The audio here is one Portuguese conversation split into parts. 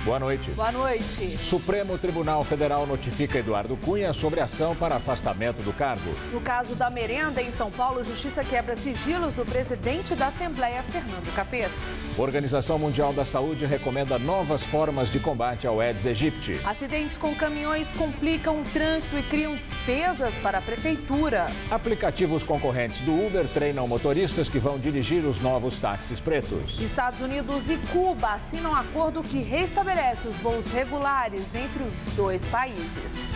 Boa noite. Boa noite. Supremo Tribunal Federal notifica Eduardo Cunha sobre ação para afastamento do cargo. No caso da merenda em São Paulo, Justiça quebra sigilos do presidente da Assembleia, Fernando Capesso. Organização Mundial da Saúde recomenda novas formas de combate ao Aedes aegypti. Acidentes com caminhões complicam o trânsito e criam despesas para a prefeitura. Aplicativos concorrentes do Uber treinam motoristas que vão dirigir os novos táxis pretos. Estados Unidos e Cuba assinam acordo que restabelece os voos regulares entre os dois países.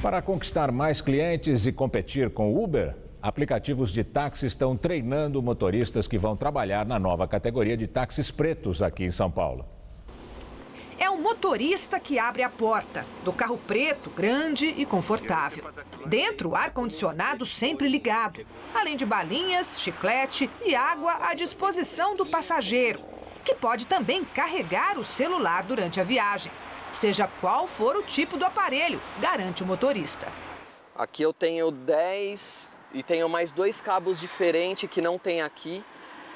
Para conquistar mais clientes e competir com o Uber, aplicativos de táxi estão treinando motoristas que vão trabalhar na nova categoria de táxis pretos aqui em São Paulo. É o motorista que abre a porta do carro preto, grande e confortável. Dentro, ar-condicionado sempre ligado, além de balinhas, chiclete e água à disposição do passageiro, que pode também carregar o celular durante a viagem, seja qual for o tipo do aparelho, garante o motorista. Aqui eu tenho 10 e tenho mais 2 cabos diferentes que não tem aqui,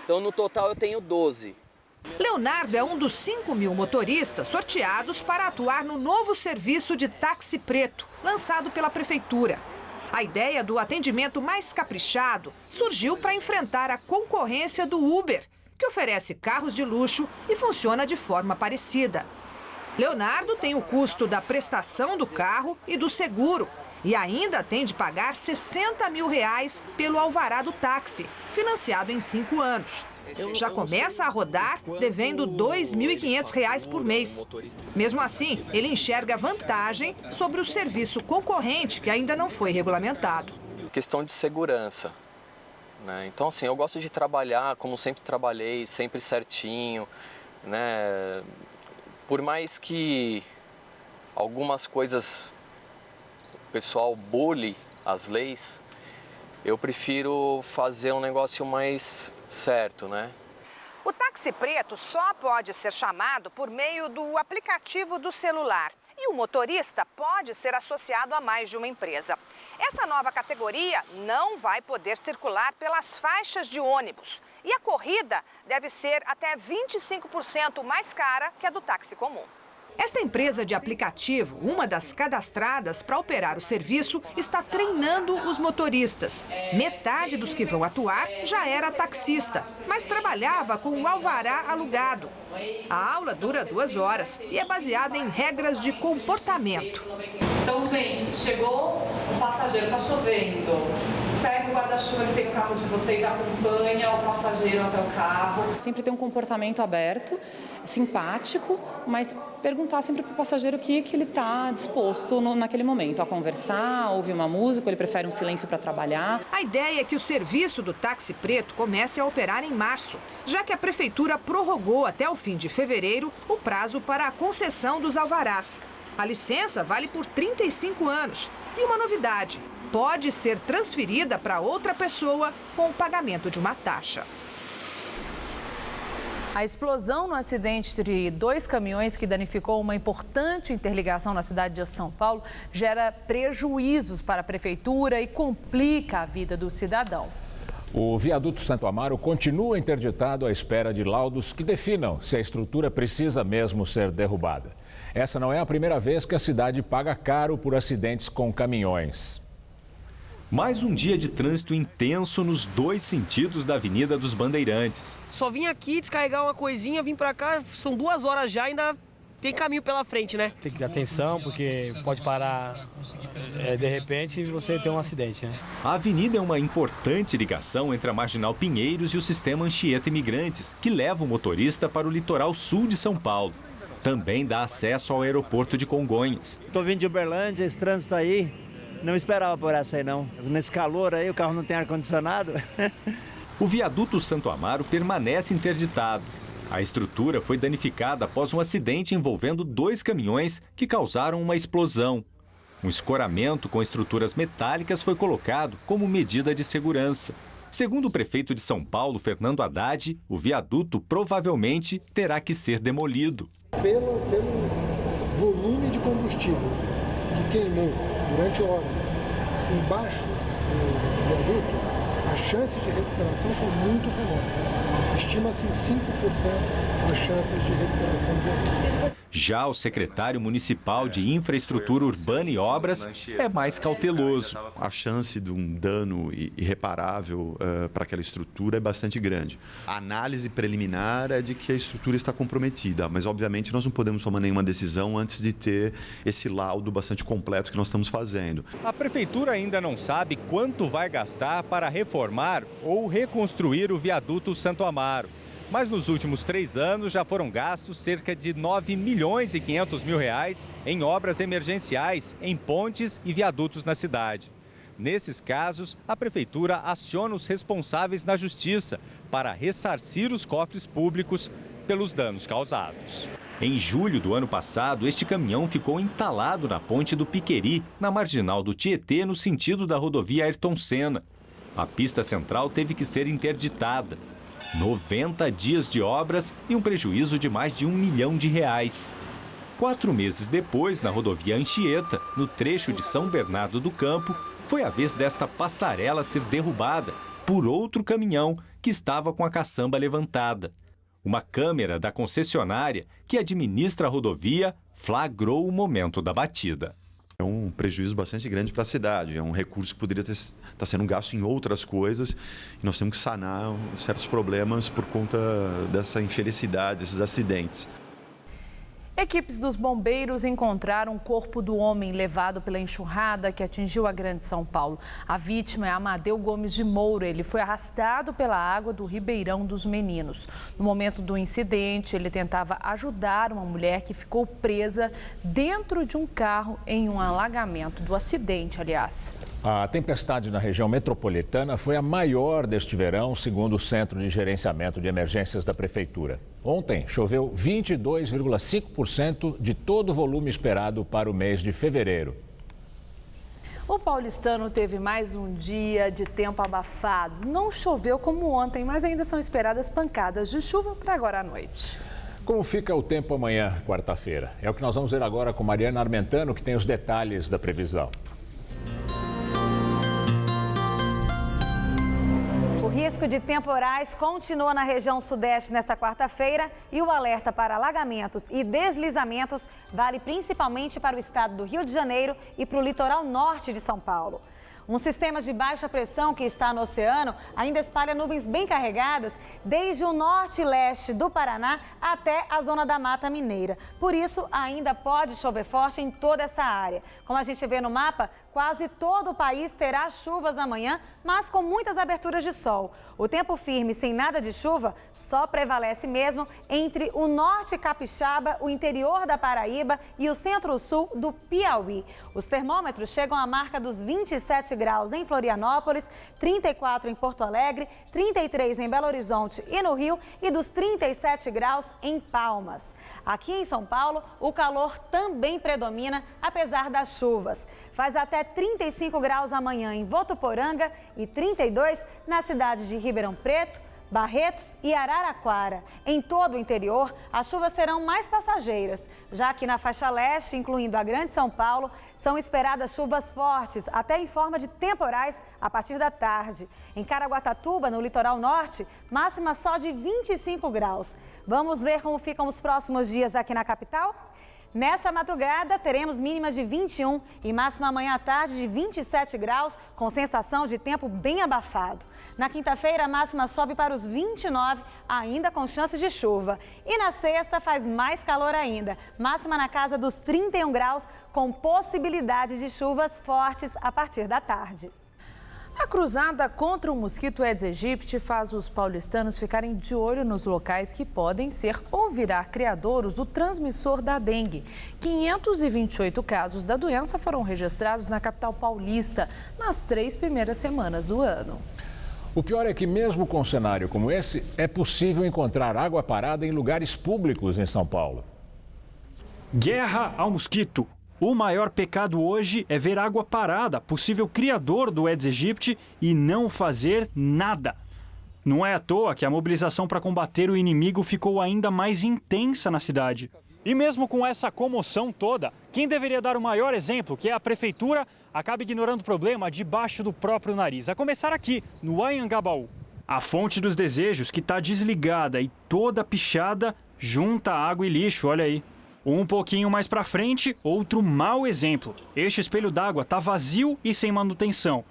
então no total eu tenho 12. Leonardo é um dos 5.000 motoristas sorteados para atuar no novo serviço de táxi preto, lançado pela prefeitura. A ideia do atendimento mais caprichado surgiu para enfrentar a concorrência do Uber, que oferece carros de luxo e funciona de forma parecida. Leonardo tem o custo da prestação do carro e do seguro e ainda tem de pagar R$60 mil pelo alvará do táxi, financiado em 5 anos. Já começa a rodar devendo R$ 2.500 por mês. Mesmo assim, ele enxerga vantagem sobre o serviço concorrente que ainda não foi regulamentado. Questão de segurança, né? Então, assim, eu gosto de trabalhar como sempre trabalhei, sempre certinho, né? Por mais que algumas coisas o pessoal bule as leis, eu prefiro fazer um negócio mais certo, né? O táxi preto só pode ser chamado por meio do aplicativo do celular. E o motorista pode ser associado a mais de uma empresa. Essa nova categoria não vai poder circular pelas faixas de ônibus. E a corrida deve ser até 25% mais cara que a do táxi comum. Esta empresa de aplicativo, uma das cadastradas para operar o serviço, está treinando os motoristas. Metade dos que vão atuar já era taxista, mas trabalhava com o alvará alugado. A aula dura 2 horas e é baseada em regras de comportamento. Então, gente, chegou o passageiro, está chovendo. Pega o guarda-chuva que tem no carro de vocês, acompanha o passageiro até o carro. Sempre ter um comportamento aberto, simpático, mas perguntar sempre para o passageiro o que ele está disposto naquele momento, a conversar, ouvir uma música, ou ele prefere um silêncio para trabalhar. A ideia é que o serviço do táxi preto comece a operar em março, já que a prefeitura prorrogou até o fim de fevereiro o prazo para a concessão dos alvarás. A licença vale por 35 anos. E uma novidade, pode ser transferida para outra pessoa com o pagamento de uma taxa. A explosão no acidente entre 2 caminhões que danificou uma importante interligação na cidade de São Paulo gera prejuízos para a prefeitura e complica a vida do cidadão. O viaduto Santo Amaro continua interditado à espera de laudos que definam se a estrutura precisa mesmo ser derrubada. Essa não é a primeira vez que a cidade paga caro por acidentes com caminhões. Mais um dia de trânsito intenso nos 2 sentidos da Avenida dos Bandeirantes. Só vim aqui descarregar uma coisinha, vim pra cá, são 2 horas já, ainda tem caminho pela frente, né? Tem que dar atenção, porque pode parar de repente e você ter um acidente, né? A avenida é uma importante ligação entre a Marginal Pinheiros e o sistema Anchieta Imigrantes, que leva o motorista para o litoral sul de São Paulo. Também dá acesso ao aeroporto de Congonhas. Estou vindo de Uberlândia, esse trânsito aí, não esperava por essa aí não. Nesse calor aí, o carro não tem ar-condicionado. O viaduto Santo Amaro permanece interditado. A estrutura foi danificada após um acidente envolvendo 2 caminhões que causaram uma explosão. Um escoramento com estruturas metálicas foi colocado como medida de segurança. Segundo o prefeito de São Paulo, Fernando Haddad, o viaduto provavelmente terá que ser demolido. volume de combustível que queimou durante horas embaixo do viaduto, as chances de recuperação são muito remotas. Estima-se em 5% as chances de recuperação do viaduto. Já o secretário municipal de Infraestrutura Urbana e Obras é mais cauteloso. A chance de um dano irreparável para aquela estrutura é bastante grande. A análise preliminar é de que a estrutura está comprometida, mas obviamente nós não podemos tomar nenhuma decisão antes de ter esse laudo bastante completo que nós estamos fazendo. A prefeitura ainda não sabe quanto vai gastar para reformar ou reconstruir o viaduto Santo Amaro. Mas nos últimos 3 anos já foram gastos cerca de 9 milhões e 500 mil reais em obras emergenciais, em pontes e viadutos na cidade. Nesses casos, a prefeitura aciona os responsáveis na justiça para ressarcir os cofres públicos pelos danos causados. Em julho do ano passado, este caminhão ficou entalado na ponte do Piqueri, na marginal do Tietê, no sentido da rodovia Ayrton Senna. A pista central teve que ser interditada. 90 dias de obras e um prejuízo de mais de R$1 milhão. 4 meses depois, na rodovia Anchieta, no trecho de São Bernardo do Campo, foi a vez desta passarela ser derrubada por outro caminhão que estava com a caçamba levantada. Uma câmera da concessionária que administra a rodovia flagrou o momento da batida. É um prejuízo bastante grande para a cidade, é um recurso que poderia estar sendo gasto em outras coisas e nós temos que sanar certos problemas por conta dessa infelicidade, desses acidentes. Equipes dos bombeiros encontraram o corpo do homem levado pela enxurrada que atingiu a Grande São Paulo. A vítima é Amadeu Gomes de Moura. Ele foi arrastado pela água do Ribeirão dos Meninos. No momento do incidente, ele tentava ajudar uma mulher que ficou presa dentro de um carro em um alagamento do acidente, aliás. A tempestade na região metropolitana foi a maior deste verão, segundo o Centro de Gerenciamento de Emergências da Prefeitura. Ontem, choveu 22,5% de todo o volume esperado para o mês de fevereiro. O paulistano teve mais um dia de tempo abafado. Não choveu como ontem, mas ainda são esperadas pancadas de chuva para agora à noite. Como fica o tempo amanhã, quarta-feira? É o que nós vamos ver agora com Mariana Armentano, que tem os detalhes da previsão. O risco de temporais continua na região sudeste nesta quarta-feira e o alerta para alagamentos e deslizamentos vale principalmente para o estado do Rio de Janeiro e para o litoral norte de São Paulo. Um sistema de baixa pressão que está no oceano ainda espalha nuvens bem carregadas desde o norte e leste do Paraná até a zona da Mata Mineira. Por isso, ainda pode chover forte em toda essa área. Como a gente vê no mapa, quase todo o país terá chuvas amanhã, mas com muitas aberturas de sol. O tempo firme, sem nada de chuva, só prevalece mesmo entre o norte capixaba, o interior da Paraíba e o centro-sul do Piauí. Os termômetros chegam à marca dos 27 graus em Florianópolis, 34 em Porto Alegre, 33 em Belo Horizonte e no Rio e dos 37 graus em Palmas. Aqui em São Paulo, o calor também predomina, apesar das chuvas. Faz até 35 graus amanhã em Votuporanga e 32 na cidade de Ribeirão Preto, Barretos e Araraquara. Em todo o interior, as chuvas serão mais passageiras, já que na faixa leste, incluindo a Grande São Paulo, são esperadas chuvas fortes, até em forma de temporais, a partir da tarde. Em Caraguatatuba, no litoral norte, máxima só de 25 graus. Vamos ver como ficam os próximos dias aqui na capital? Nessa madrugada, teremos mínimas de 21 e máxima amanhã à tarde de 27 graus, com sensação de tempo bem abafado. Na quinta-feira, a máxima sobe para os 29, ainda com chance de chuva. E na sexta, faz mais calor ainda, máxima na casa dos 31 graus, com possibilidade de chuvas fortes a partir da tarde. A cruzada contra o mosquito Aedes aegypti faz os paulistanos ficarem de olho nos locais que podem ser ou virar criadouros do transmissor da dengue. 528 casos da doença foram registrados na capital paulista nas 3 primeiras semanas do ano. O pior é que mesmo com um cenário como esse, é possível encontrar água parada em lugares públicos em São Paulo. Guerra ao mosquito. O maior pecado hoje é ver água parada, possível criador do Aedes aegypti, e não fazer nada. Não é à toa que a mobilização para combater o inimigo ficou ainda mais intensa na cidade. E mesmo com essa comoção toda, quem deveria dar o maior exemplo, que é a prefeitura, acaba ignorando o problema debaixo do próprio nariz. A começar aqui, no Anhangabaú. A fonte dos desejos, que está desligada e toda pichada, junta água e lixo, olha aí. Um pouquinho mais para frente, outro mau exemplo. Este espelho d'água está vazio e sem manutenção.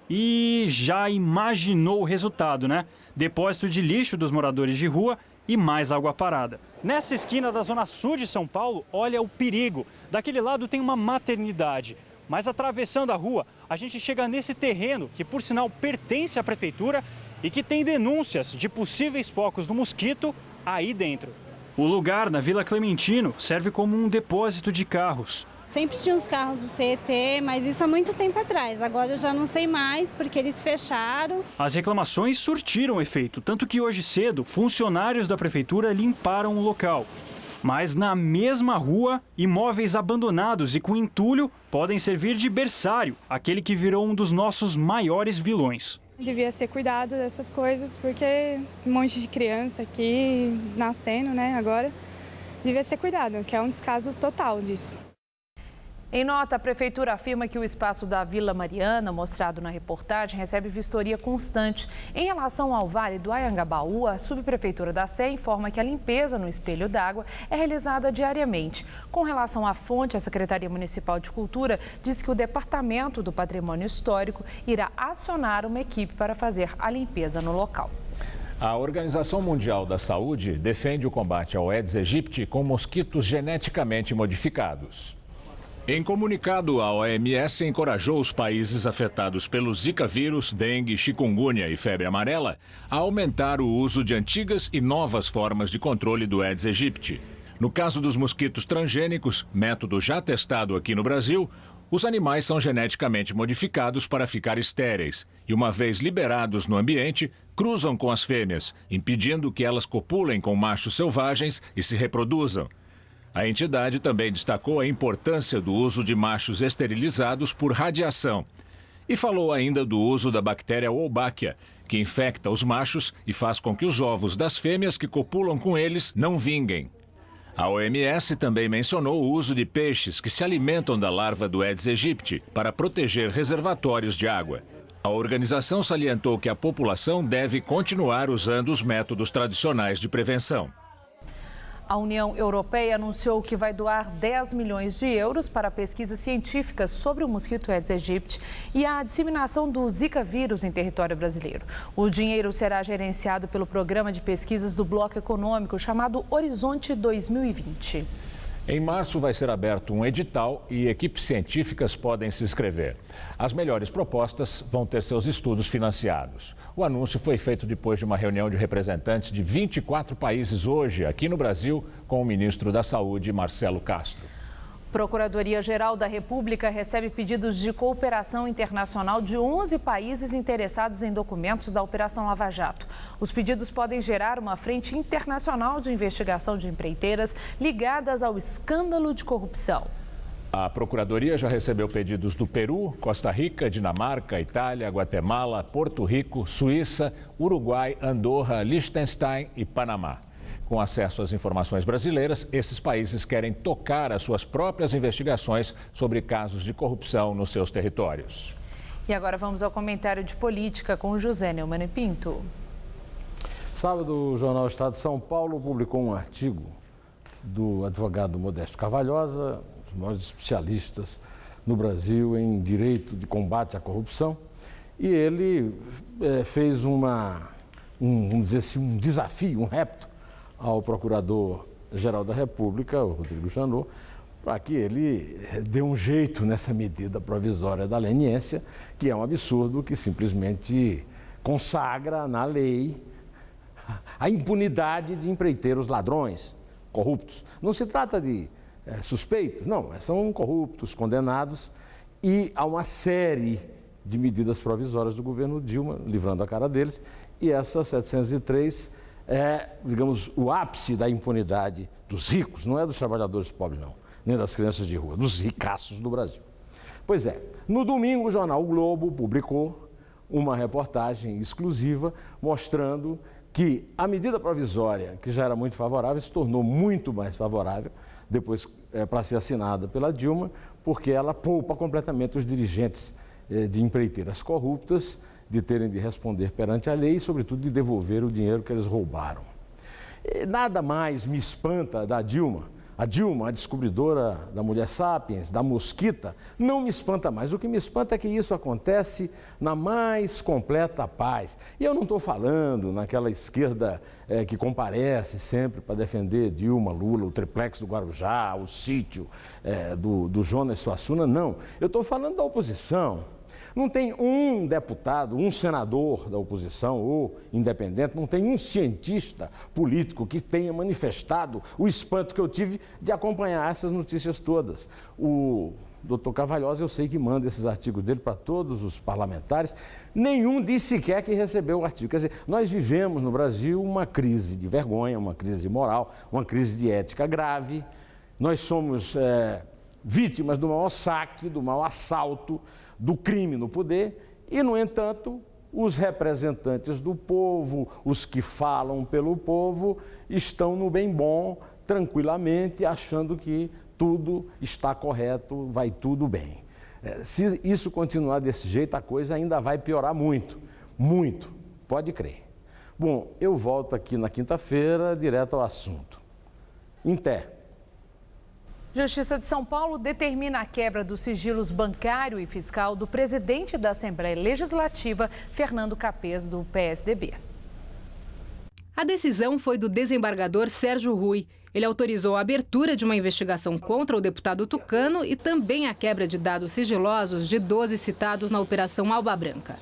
E já imaginou o resultado, né? Depósito de lixo dos moradores de rua e mais água parada. Nessa esquina da zona sul de São Paulo, olha o perigo. Daquele lado tem uma maternidade. Mas atravessando a rua, a gente chega nesse terreno, que por sinal pertence à prefeitura e que tem denúncias de possíveis focos do mosquito aí dentro. O lugar, na Vila Clementino, serve como um depósito de carros. Sempre tinha uns carros do CET, mas isso há muito tempo atrás. Agora eu já não sei mais, porque eles fecharam. As reclamações surtiram efeito, tanto que hoje cedo, funcionários da prefeitura limparam o local. Mas na mesma rua, imóveis abandonados e com entulho podem servir de berçário, aquele que virou um dos nossos maiores vilões. Devia ser cuidado dessas coisas, porque um monte de criança aqui nascendo, né, agora. Devia ser cuidado, que é um descaso total disso. Em nota, a Prefeitura afirma que o espaço da Vila Mariana, mostrado na reportagem, recebe vistoria constante. Em relação ao Vale do Anhangabaú, a Subprefeitura da Sé informa que a limpeza no espelho d'água é realizada diariamente. Com relação à fonte, a Secretaria Municipal de Cultura diz que o Departamento do Patrimônio Histórico irá acionar uma equipe para fazer a limpeza no local. A Organização Mundial da Saúde defende o combate ao Aedes aegypti com mosquitos geneticamente modificados. Em comunicado, a OMS encorajou os países afetados pelo Zika vírus, dengue, chikungunya e febre amarela a aumentar o uso de antigas e novas formas de controle do Aedes aegypti. No caso dos mosquitos transgênicos, método já testado aqui no Brasil, os animais são geneticamente modificados para ficar estéreis e, uma vez liberados no ambiente, cruzam com as fêmeas, impedindo que elas copulem com machos selvagens e se reproduzam. A entidade também destacou a importância do uso de machos esterilizados por radiação e falou ainda do uso da bactéria Wolbachia, que infecta os machos e faz com que os ovos das fêmeas que copulam com eles não vinguem. A OMS também mencionou o uso de peixes que se alimentam da larva do Aedes aegypti para proteger reservatórios de água. A organização salientou que a população deve continuar usando os métodos tradicionais de prevenção. A União Europeia anunciou que vai doar 10 milhões de euros para pesquisas científicas sobre o mosquito Aedes aegypti e a disseminação do Zika vírus em território brasileiro. O dinheiro será gerenciado pelo programa de pesquisas do Bloco Econômico chamado Horizonte 2020. Em março vai ser aberto um edital e equipes científicas podem se inscrever. As melhores propostas vão ter seus estudos financiados. O anúncio foi feito depois de uma reunião de representantes de 24 países hoje, aqui no Brasil, com o ministro da Saúde, Marcelo Castro. Procuradoria-Geral da República recebe pedidos de cooperação internacional de 11 países interessados em documentos da Operação Lava Jato. Os pedidos podem gerar uma frente internacional de investigação de empreiteiras ligadas ao escândalo de corrupção. A Procuradoria já recebeu pedidos do Peru, Costa Rica, Dinamarca, Itália, Guatemala, Porto Rico, Suíça, Uruguai, Andorra, Liechtenstein e Panamá. Com acesso às informações brasileiras, esses países querem tocar as suas próprias investigações sobre casos de corrupção nos seus territórios. E agora vamos ao comentário de política com José Neumann e Pinto. Sábado, o jornal Estado de São Paulo publicou um artigo do advogado Modesto Carvalhosa, um dos maiores especialistas no Brasil em direito de combate à corrupção, e ele fez vamos dizer assim, um desafio, um repto ao Procurador-Geral da República, o Rodrigo Janot, para que ele dê um jeito nessa medida provisória da leniência, que é um absurdo, que simplesmente consagra na lei a impunidade de empreiteiros ladrões, corruptos. Não se trata de suspeitos, não, são corruptos, condenados, e há uma série de medidas provisórias do governo Dilma, livrando a cara deles, e essa 703 digamos, o ápice da impunidade dos ricos, não é dos trabalhadores pobres, não, nem das crianças de rua, dos ricaços do Brasil. Pois é, no domingo o jornal O Globo publicou uma reportagem exclusiva mostrando que a medida provisória, que já era muito favorável, se tornou muito mais favorável depois para ser assinada pela Dilma, porque ela poupa completamente os dirigentes de empreiteiras corruptas de terem de responder perante a lei e, sobretudo, de devolver o dinheiro que eles roubaram. Nada mais me espanta da Dilma. A Dilma, a descobridora da mulher sapiens, da mosquita, não me espanta mais. O que me espanta é que isso acontece na mais completa paz. E eu não estou falando naquela esquerda que comparece sempre para defender Dilma, Lula, o triplex do Guarujá, o sítio do Jonas Suassuna, não. Eu estou falando da oposição. Não tem um deputado, um senador da oposição ou independente, não tem um cientista político que tenha manifestado o espanto que eu tive de acompanhar essas notícias todas. O doutor Carvalhosa, eu sei que manda esses artigos dele para todos os parlamentares, nenhum disse sequer que recebeu o artigo. Quer dizer, nós vivemos no Brasil uma crise de vergonha, uma crise moral, uma crise de ética grave. Nós somos vítimas do maior saque, do maior assalto, do crime no poder e, no entanto, os representantes do povo, os que falam pelo povo, estão no bem bom, tranquilamente, achando que tudo está correto, vai tudo bem. Se isso continuar desse jeito, a coisa ainda vai piorar muito, muito, pode crer. Bom, eu volto aqui na quinta-feira, direto ao assunto. Em té. Justiça de São Paulo determina a quebra dos sigilos bancário e fiscal do presidente da Assembleia Legislativa, Fernando Capês, do PSDB. A decisão foi do desembargador Sérgio Rui. Ele autorizou a abertura de uma investigação contra o deputado tucano e também a quebra de dados sigilosos de 12 citados na Operação Alba Branca.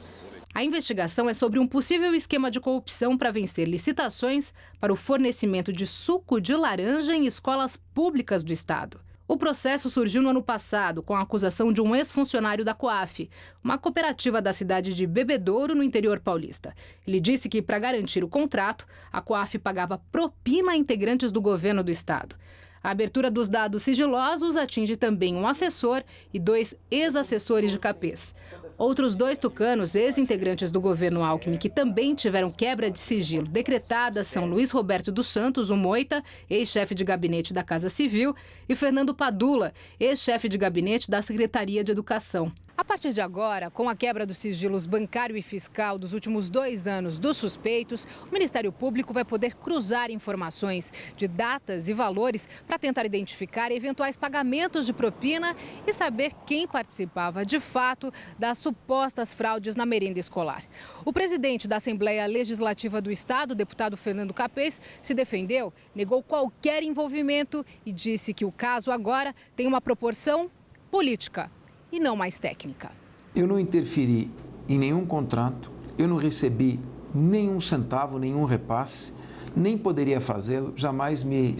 A investigação é sobre um possível esquema de corrupção para vencer licitações para o fornecimento de suco de laranja em escolas públicas do estado. O processo surgiu no ano passado com a acusação de um ex-funcionário da Coaf, uma cooperativa da cidade de Bebedouro, no interior paulista. Ele disse que, para garantir o contrato, a Coaf pagava propina a integrantes do governo do estado. A abertura dos dados sigilosos atinge também um assessor e 2 ex-assessores de Capês. Outros 2 tucanos, ex-integrantes do governo Alckmin, que também tiveram quebra de sigilo decretada, são Luiz Roberto dos Santos, o Moita, ex-chefe de gabinete da Casa Civil, e Fernando Padula, ex-chefe de gabinete da Secretaria de Educação. A partir de agora, com a quebra dos sigilos bancário e fiscal dos últimos 2 anos dos suspeitos, o Ministério Público vai poder cruzar informações de datas e valores para tentar identificar eventuais pagamentos de propina e saber quem participava de fato das supostas fraudes na merenda escolar. O presidente da Assembleia Legislativa do Estado, o deputado Fernando Capês, se defendeu, negou qualquer envolvimento e disse que o caso agora tem uma proporção política e não mais técnica. Eu não interferi em nenhum contrato, eu não recebi nenhum centavo, nenhum repasse, nem poderia fazê-lo, jamais me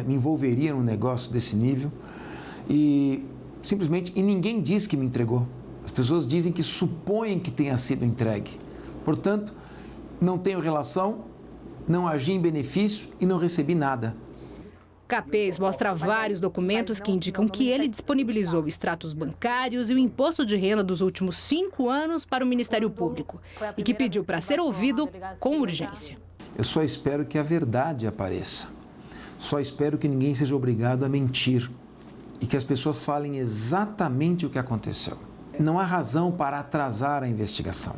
envolveria num negócio desse nível e simplesmente ninguém diz que me entregou. As pessoas dizem que supõem que tenha sido entregue. Portanto, não tenho relação, não agi em benefício e não recebi nada. Capês mostra vários documentos que indicam que ele disponibilizou extratos bancários e o imposto de renda dos últimos 5 anos para o Ministério Público e que pediu para ser ouvido com urgência. Eu só espero que a verdade apareça. Só espero que ninguém seja obrigado a mentir e que as pessoas falem exatamente o que aconteceu. Não há razão para atrasar a investigação.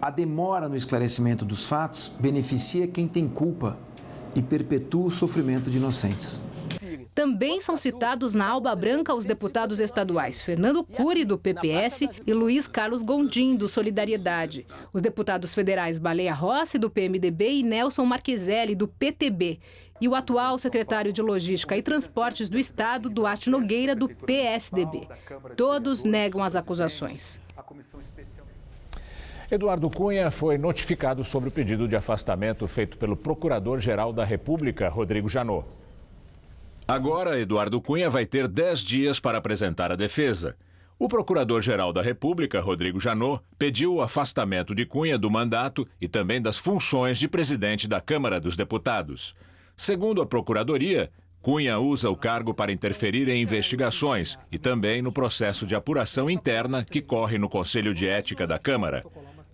A demora no esclarecimento dos fatos beneficia quem tem culpa e perpetua o sofrimento de inocentes. Também são citados na Alba Branca os deputados estaduais Fernando Cury, do PPS, e Luiz Carlos Gondim, do Solidariedade. Os deputados federais Baleia Rossi, do PMDB, e Nelson Marqueselli, do PTB. E o atual secretário de Logística e Transportes do Estado, Duarte Nogueira, do PSDB. Todos negam as acusações. Eduardo Cunha foi notificado sobre o pedido de afastamento feito pelo Procurador-Geral da República, Rodrigo Janot. Agora, Eduardo Cunha vai ter 10 dias para apresentar a defesa. O Procurador-Geral da República, Rodrigo Janot, pediu o afastamento de Cunha do mandato e também das funções de presidente da Câmara dos Deputados. Segundo a Procuradoria, Cunha usa o cargo para interferir em investigações e também no processo de apuração interna que corre no Conselho de Ética da Câmara.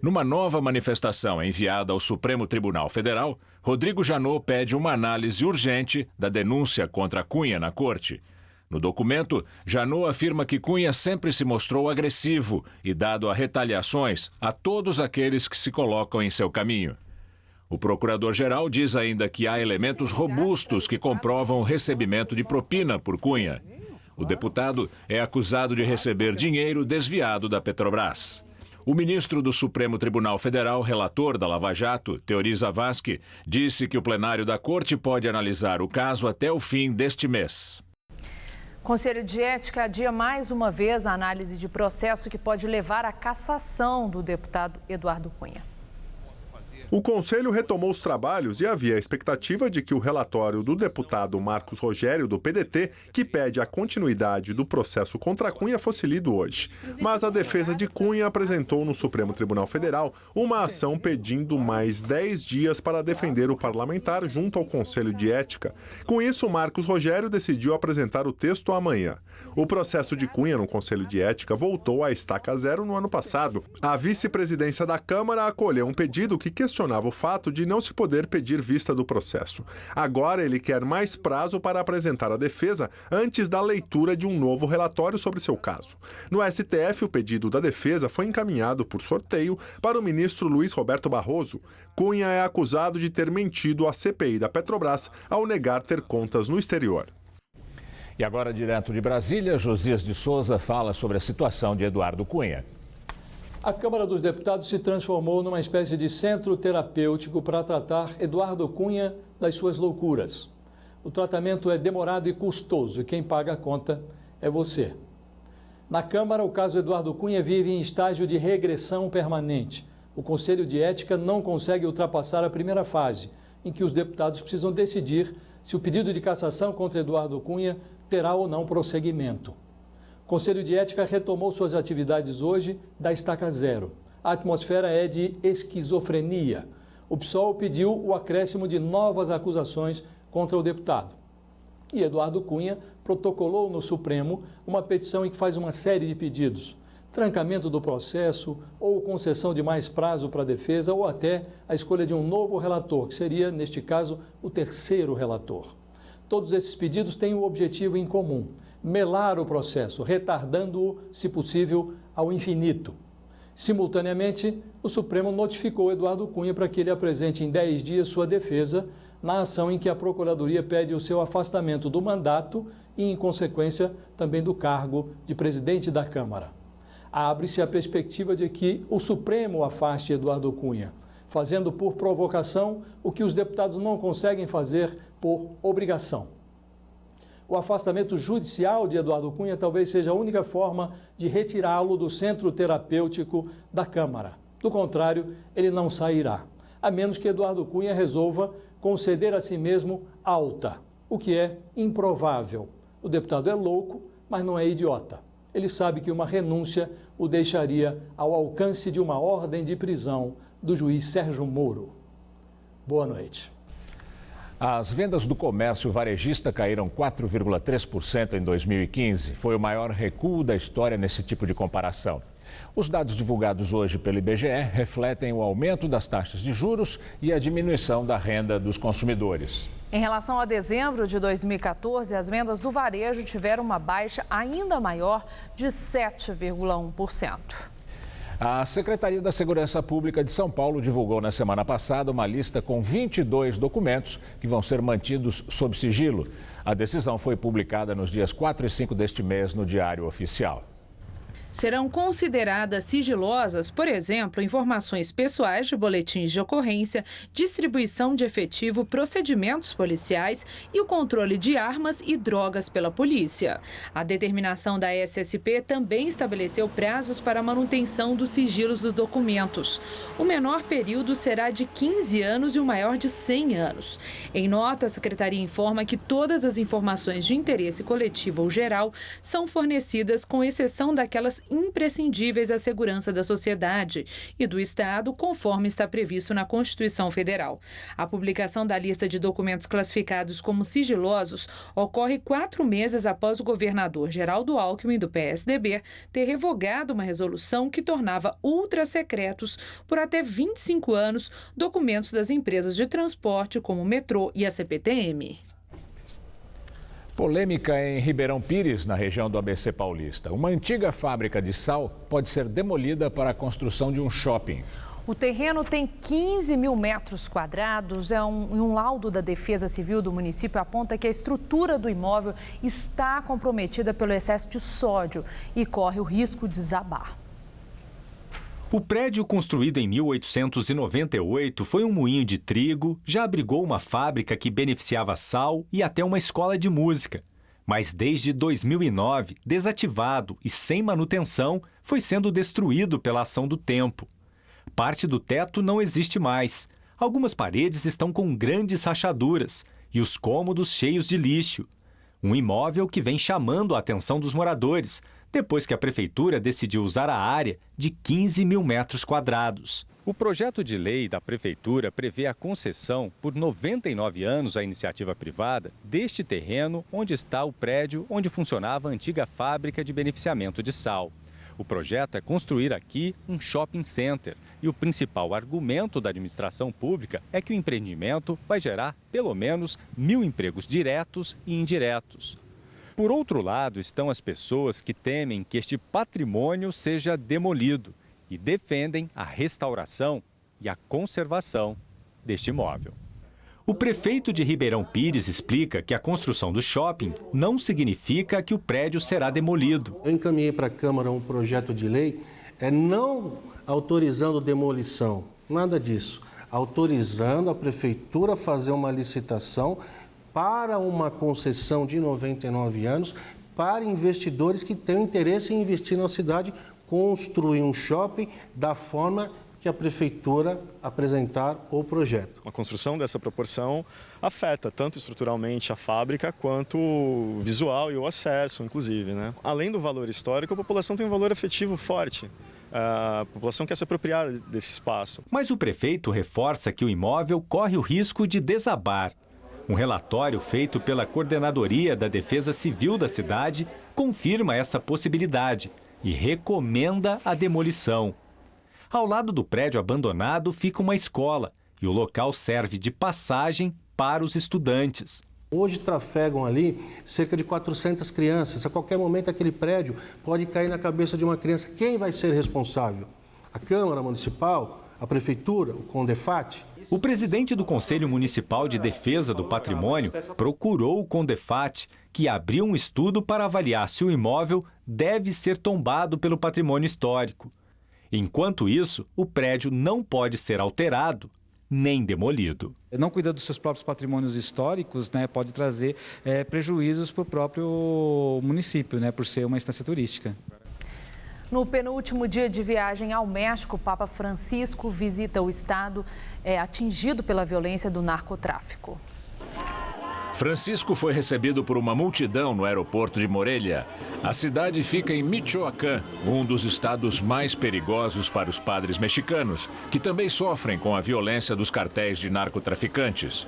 Numa nova manifestação enviada ao Supremo Tribunal Federal, Rodrigo Janot pede uma análise urgente da denúncia contra Cunha na corte. No documento, Janot afirma que Cunha sempre se mostrou agressivo e dado a retaliações a todos aqueles que se colocam em seu caminho. O procurador-geral diz ainda que há elementos robustos que comprovam o recebimento de propina por Cunha. O deputado é acusado de receber dinheiro desviado da Petrobras. O ministro do Supremo Tribunal Federal, relator da Lava Jato, Teori Zavascki, disse que o plenário da Corte pode analisar o caso até o fim deste mês. Conselho de Ética adia mais uma vez a análise de processo que pode levar à cassação do deputado Eduardo Cunha. O Conselho retomou os trabalhos e havia a expectativa de que o relatório do deputado Marcos Rogério, do PDT, que pede a continuidade do processo contra Cunha, fosse lido hoje. Mas a defesa de Cunha apresentou no Supremo Tribunal Federal uma ação pedindo mais 10 dias para defender o parlamentar junto ao Conselho de Ética. Com isso, Marcos Rogério decidiu apresentar o texto amanhã. O processo de Cunha no Conselho de Ética voltou à estaca zero no ano passado. A vice-presidência da Câmara acolheu um pedido que questionava o fato de não se poder pedir vista do processo. Agora ele quer mais prazo para apresentar a defesa antes da leitura de um novo relatório sobre seu caso. No STF, o pedido da defesa foi encaminhado por sorteio para o ministro Luiz Roberto Barroso. Cunha é acusado de ter mentido à CPI da Petrobras ao negar ter contas no exterior. E agora, direto de Brasília, Josias de Souza fala sobre a situação de Eduardo Cunha. A Câmara dos Deputados se transformou numa espécie de centro terapêutico para tratar Eduardo Cunha das suas loucuras. O tratamento é demorado e custoso e quem paga a conta é você. Na Câmara, o caso Eduardo Cunha vive em estágio de regressão permanente. O Conselho de Ética não consegue ultrapassar a primeira fase, em que os deputados precisam decidir se o pedido de cassação contra Eduardo Cunha terá ou não prosseguimento. O Conselho de Ética retomou suas atividades hoje da estaca zero. A atmosfera é de esquizofrenia. O PSOL pediu o acréscimo de novas acusações contra o deputado. E Eduardo Cunha protocolou no Supremo uma petição em que faz uma série de pedidos. Trancamento do processo, ou concessão de mais prazo para a defesa, ou até a escolha de um novo relator, que seria, neste caso, o terceiro relator. Todos esses pedidos têm um objetivo em comum: melar o processo, retardando-o, se possível, ao infinito. Simultaneamente, o Supremo notificou Eduardo Cunha para que ele apresente em 10 dias sua defesa na ação em que a Procuradoria pede o seu afastamento do mandato e, em consequência, também do cargo de presidente da Câmara. Abre-se a perspectiva de que o Supremo afaste Eduardo Cunha, fazendo por provocação o que os deputados não conseguem fazer por obrigação. O afastamento judicial de Eduardo Cunha talvez seja a única forma de retirá-lo do centro terapêutico da Câmara. Do contrário, ele não sairá, a menos que Eduardo Cunha resolva conceder a si mesmo alta, o que é improvável. O deputado é louco, mas não é idiota. Ele sabe que uma renúncia o deixaria ao alcance de uma ordem de prisão do juiz Sérgio Moro. Boa noite. As vendas do comércio varejista caíram 4,3% em 2015. Foi o maior recuo da história nesse tipo de comparação. Os dados divulgados hoje pelo IBGE refletem o aumento das taxas de juros e a diminuição da renda dos consumidores. Em relação a dezembro de 2014, as vendas do varejo tiveram uma baixa ainda maior de 7,1%. A Secretaria da Segurança Pública de São Paulo divulgou na semana passada uma lista com 22 documentos que vão ser mantidos sob sigilo. A decisão foi publicada nos dias 4 e 5 deste mês no Diário Oficial. Serão consideradas sigilosas, por exemplo, informações pessoais de boletins de ocorrência, distribuição de efetivo, procedimentos policiais e o controle de armas e drogas pela polícia. A determinação da SSP também estabeleceu prazos para a manutenção dos sigilos dos documentos. O menor período será de 15 anos e o maior de 100 anos. Em nota, a Secretaria informa que todas as informações de interesse coletivo ou geral são fornecidas com exceção daquelas imprescindíveis à segurança da sociedade e do Estado, conforme está previsto na Constituição Federal. A publicação da lista de documentos classificados como sigilosos ocorre 4 meses após o governador Geraldo Alckmin, do PSDB, ter revogado uma resolução que tornava ultra-secretos por até 25 anos documentos das empresas de transporte como o metrô e a CPTM. Polêmica em Ribeirão Pires, na região do ABC Paulista. Uma antiga fábrica de sal pode ser demolida para a construção de um shopping. O terreno tem 15 mil metros quadrados. Um laudo da Defesa Civil do município aponta que a estrutura do imóvel está comprometida pelo excesso de sódio e corre o risco de desabar. O prédio, construído em 1898, foi um moinho de trigo, já abrigou uma fábrica que beneficiava sal e até uma escola de música. Mas desde 2009, desativado e sem manutenção, foi sendo destruído pela ação do tempo. Parte do teto não existe mais. Algumas paredes estão com grandes rachaduras e os cômodos cheios de lixo. Um imóvel que vem chamando a atenção dos moradores, depois que a prefeitura decidiu usar a área de 15 mil metros quadrados. O projeto de lei da prefeitura prevê a concessão por 99 anos à iniciativa privada deste terreno onde está o prédio onde funcionava a antiga fábrica de beneficiamento de sal. O projeto é construir aqui um shopping center e o principal argumento da administração pública é que o empreendimento vai gerar pelo menos 1.000 empregos diretos e indiretos. Por outro lado, estão as pessoas que temem que este patrimônio seja demolido e defendem a restauração e a conservação deste imóvel. O prefeito de Ribeirão Pires explica que a construção do shopping não significa que o prédio será demolido. Eu encaminhei para a Câmara um projeto de lei não autorizando demolição, nada disso, autorizando a prefeitura a fazer uma licitação para uma concessão de 99 anos para investidores que têm interesse em investir na cidade, construir um shopping da forma que a prefeitura apresentar o projeto. Uma construção dessa proporção afeta tanto estruturalmente a fábrica quanto o visual e o acesso, inclusive, né? Além do valor histórico, a população tem um valor afetivo forte. A população quer se apropriar desse espaço. Mas o prefeito reforça que o imóvel corre o risco de desabar. Um relatório feito pela Coordenadoria da Defesa Civil da cidade confirma essa possibilidade e recomenda a demolição. Ao lado do prédio abandonado fica uma escola e o local serve de passagem para os estudantes. Hoje trafegam ali cerca de 400 crianças. A qualquer momento aquele prédio pode cair na cabeça de uma criança. Quem vai ser responsável? A Câmara Municipal? A Prefeitura? O Condefat? O presidente do Conselho Municipal de Defesa do Patrimônio procurou o Condefat, que abriu um estudo para avaliar se o imóvel deve ser tombado pelo patrimônio histórico. Enquanto isso, o prédio não pode ser alterado nem demolido. Não cuidar dos seus próprios patrimônios históricos, né, pode trazer prejuízos para o próprio município, né, por ser uma instância turística. No penúltimo dia de viagem ao México, o Papa Francisco visita o estado atingido pela violência do narcotráfico. Francisco foi recebido por uma multidão no aeroporto de Morelia. A cidade fica em Michoacán, um dos estados mais perigosos para os padres mexicanos, que também sofrem com a violência dos cartéis de narcotraficantes.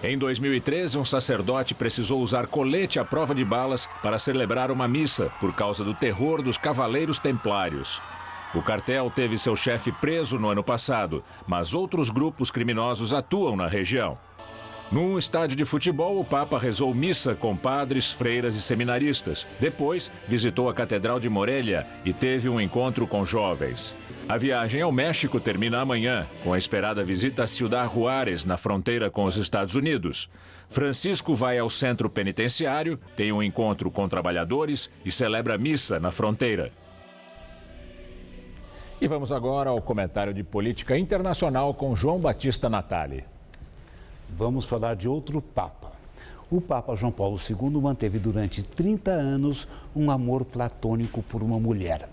Em 2013, um sacerdote precisou usar colete à prova de balas para celebrar uma missa por causa do terror dos Cavaleiros Templários. O cartel teve seu chefe preso no ano passado, mas outros grupos criminosos atuam na região. Num estádio de futebol, o Papa rezou missa com padres, freiras e seminaristas. Depois, visitou a Catedral de Morelia e teve um encontro com jovens. A viagem ao México termina amanhã, com a esperada visita a Ciudad Juárez, na fronteira com os Estados Unidos. Francisco vai ao centro penitenciário, tem um encontro com trabalhadores e celebra missa na fronteira. E vamos agora ao comentário de política internacional com João Batista Natali. Vamos falar de outro Papa. O Papa João Paulo II manteve durante 30 anos um amor platônico por uma mulher.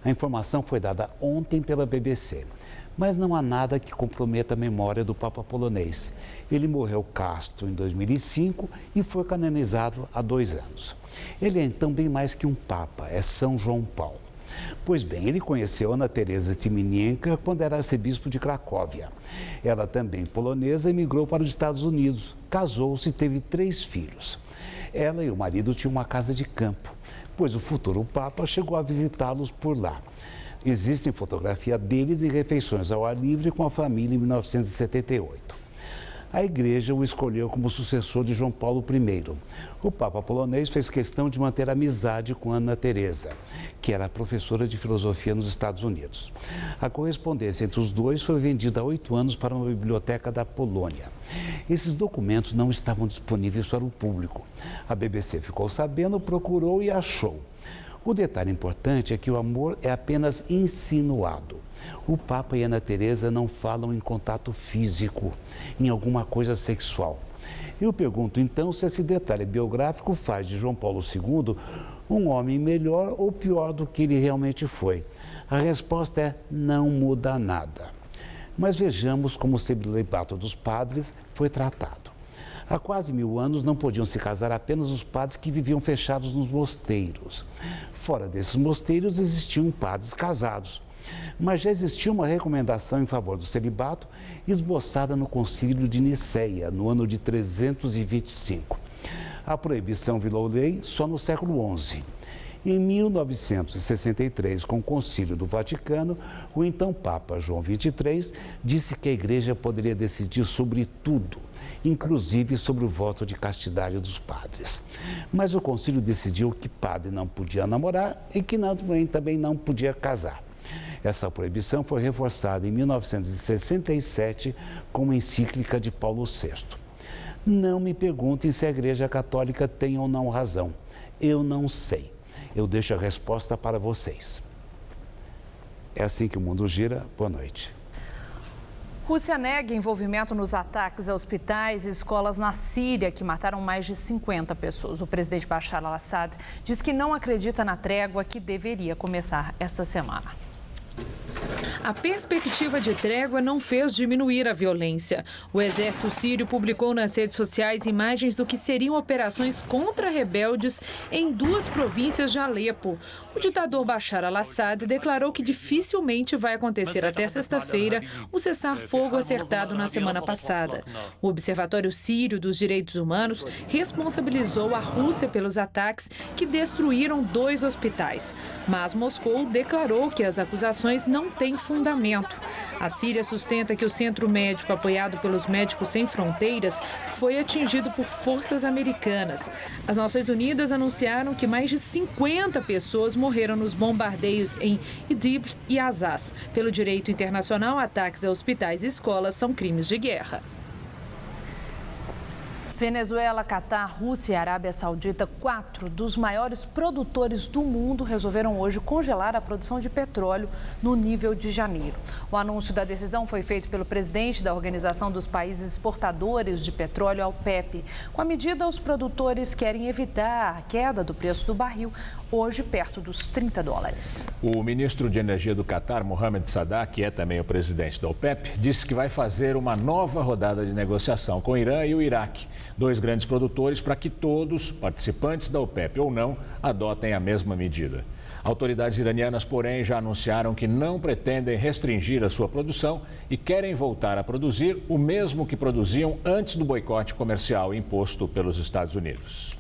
A informação foi dada ontem pela BBC, mas não há nada que comprometa a memória do Papa polonês. Ele morreu casto em 2005 e foi canonizado há 2 anos. Ele é então bem mais que um Papa, é São João Paulo. Pois bem, ele conheceu Ana Teresa Tyminienko quando era arcebispo de Cracóvia. Ela, também polonesa, emigrou para os Estados Unidos, casou-se e teve 3 filhos. Ela e o marido tinham uma casa de campo, pois o futuro Papa chegou a visitá-los por lá. Existem fotografias deles em refeições ao ar livre com a família em 1978. A Igreja o escolheu como sucessor de João Paulo I. O Papa polonês fez questão de manter amizade com Ana Teresa, que era professora de filosofia nos Estados Unidos. A correspondência entre os dois foi vendida há 8 anos para uma biblioteca da Polônia. Esses documentos não estavam disponíveis para o público. A BBC ficou sabendo, procurou e achou. O detalhe importante é que o amor é apenas insinuado. O Papa e Ana Teresa não falam em contato físico, em alguma coisa sexual. Eu pergunto então se esse detalhe biográfico faz de João Paulo II um homem melhor ou pior do que ele realmente foi. A resposta é: não muda nada. Mas vejamos como o celibato dos padres foi tratado. Há quase 1000 anos não podiam se casar apenas os padres que viviam fechados nos mosteiros. Fora desses mosteiros existiam padres casados. Mas já existia uma recomendação em favor do celibato esboçada no Concílio de Nicéia, no ano de 325. A proibição virou lei só no século XI. Em 1963, com o Concílio do Vaticano, o então Papa João XXIII disse que a Igreja poderia decidir sobre tudo, inclusive sobre o voto de castidade dos padres. Mas o concílio decidiu que padre não podia namorar e que também não podia casar. Essa proibição foi reforçada em 1967 com uma encíclica de Paulo VI. Não me perguntem se a Igreja Católica tem ou não razão. Eu não sei. Eu deixo a resposta para vocês. É assim que o mundo gira. Boa noite. Rússia nega envolvimento nos ataques a hospitais e escolas na Síria, que mataram mais de 50 pessoas. O presidente Bashar al-Assad diz que não acredita na trégua que deveria começar esta semana. A perspectiva de trégua não fez diminuir a violência. O exército sírio publicou nas redes sociais imagens do que seriam operações contra rebeldes em 2 províncias de Alepo. O ditador Bashar al-Assad declarou que dificilmente vai acontecer até sexta-feira o cessar-fogo acertado na semana passada. O Observatório Sírio dos Direitos Humanos responsabilizou a Rússia pelos ataques que destruíram 2 hospitais. Mas Moscou declarou que as acusações não têm fundamento. A Síria sustenta que o centro médico apoiado pelos Médicos Sem Fronteiras foi atingido por forças americanas. As Nações Unidas anunciaram que mais de 50 pessoas morreram nos bombardeios em Idlib e Azaz. Pelo direito internacional, ataques a hospitais e escolas são crimes de guerra. Venezuela, Catar, Rússia e Arábia Saudita, 4 dos maiores produtores do mundo, resolveram hoje congelar a produção de petróleo no nível de janeiro. O anúncio da decisão foi feito pelo presidente da Organização dos Países Exportadores de Petróleo, a OPEP. Com a medida, os produtores querem evitar a queda do preço do barril, hoje perto dos $30. O ministro de Energia do Catar, Mohamed Sadah, que é também o presidente da OPEP, disse que vai fazer uma nova rodada de negociação com o Irã e o Iraque, 2 grandes produtores, para que todos, participantes da OPEP ou não, adotem a mesma medida. Autoridades iranianas, porém, já anunciaram que não pretendem restringir a sua produção e querem voltar a produzir o mesmo que produziam antes do boicote comercial imposto pelos Estados Unidos.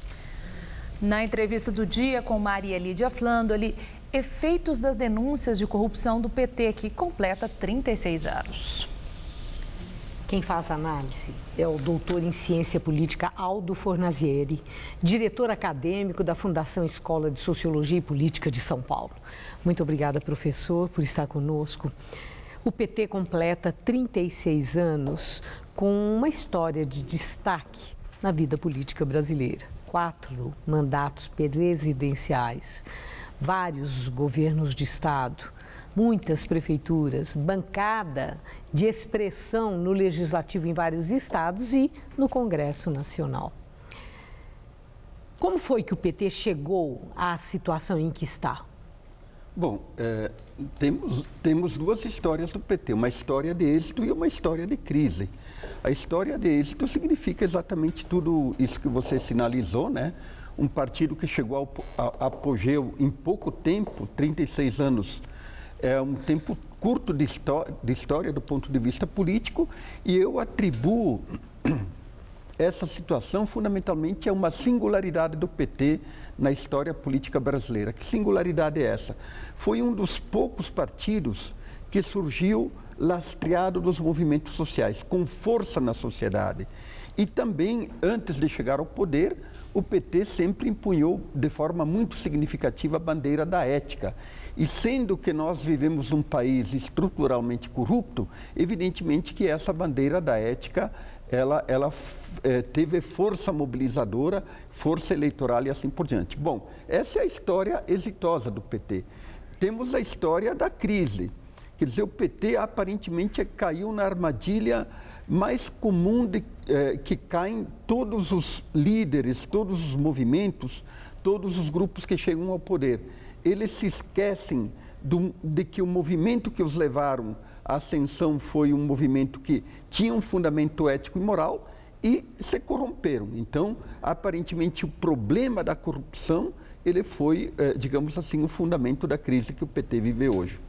Na entrevista do dia com Maria Lídia Flandoli, efeitos das denúncias de corrupção do PT, que completa 36 anos. Quem faz a análise é o doutor em ciência política Aldo Fornazieri, diretor acadêmico da Fundação Escola de Sociologia e Política de São Paulo. Muito obrigada, professor, por estar conosco. O PT completa 36 anos com uma história de destaque na vida política brasileira. 4 mandatos presidenciais, vários governos de estado, muitas prefeituras, bancada de expressão no legislativo em vários estados e no Congresso Nacional. Como foi que o PT chegou à situação em que está? Bom, temos 2 histórias do PT, uma história de êxito e uma história de crise. A história de êxito significa exatamente tudo isso que você sinalizou, né? um partido que chegou ao apogeu em pouco tempo, 36 anos, é um tempo curto de história do ponto de vista político, e eu atribuo essa situação fundamentalmente a uma singularidade do PT na história política brasileira. Que singularidade é essa? Foi um dos poucos partidos que surgiu lastreado dos movimentos sociais, com força na sociedade. E também, antes de chegar ao poder, o PT sempre empunhou de forma muito significativa a bandeira da ética. E sendo que nós vivemos num país estruturalmente corrupto, evidentemente que essa bandeira da ética, ela teve força mobilizadora, força eleitoral e assim por diante. Bom, essa é a história exitosa do PT. Temos a história da crise. Quer dizer, o PT aparentemente caiu na armadilha mais comum que caem todos os líderes, todos os movimentos, todos os grupos que chegam ao poder. Eles se esquecem de que o movimento que os levaram à ascensão foi um movimento que tinha um fundamento ético e moral e se corromperam. Então, aparentemente, o problema da corrupção, ele foi, digamos assim, o fundamento da crise que o PT vive hoje.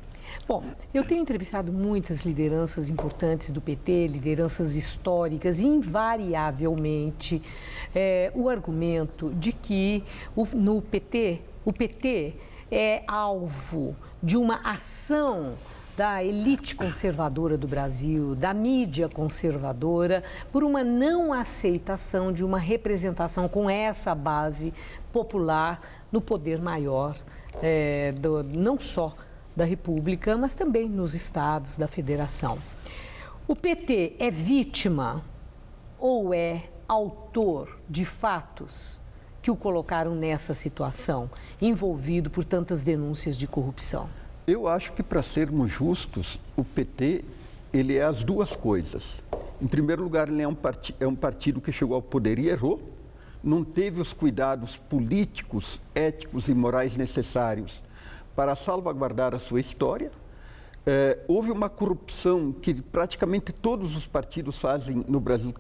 Bom, eu tenho entrevistado muitas lideranças importantes do PT, lideranças históricas, e invariavelmente o argumento de que o PT é alvo de uma ação da elite conservadora do Brasil, da mídia conservadora, por uma não aceitação de uma representação com essa base popular no poder maior, não só da República, mas também nos estados da Federação. O PT é vítima ou é autor de fatos que o colocaram nessa situação, envolvido por tantas denúncias de corrupção? Eu acho que, para sermos justos, o PT, ele é as duas coisas. Em primeiro lugar, ele é um partido que chegou ao poder e errou, não teve os cuidados políticos, éticos e morais necessários para salvaguardar a sua história. Houve uma corrupção que praticamente todos os partidos fazem no Brasil,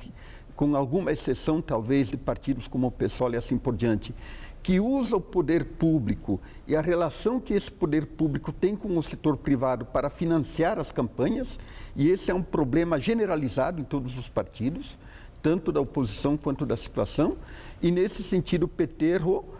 com alguma exceção, talvez, de partidos como o PSOL e assim por diante, que usa o poder público e a relação que esse poder público tem com o setor privado para financiar as campanhas, e esse é um problema generalizado em todos os partidos, tanto da oposição quanto da situação, e nesse sentido o PT errou.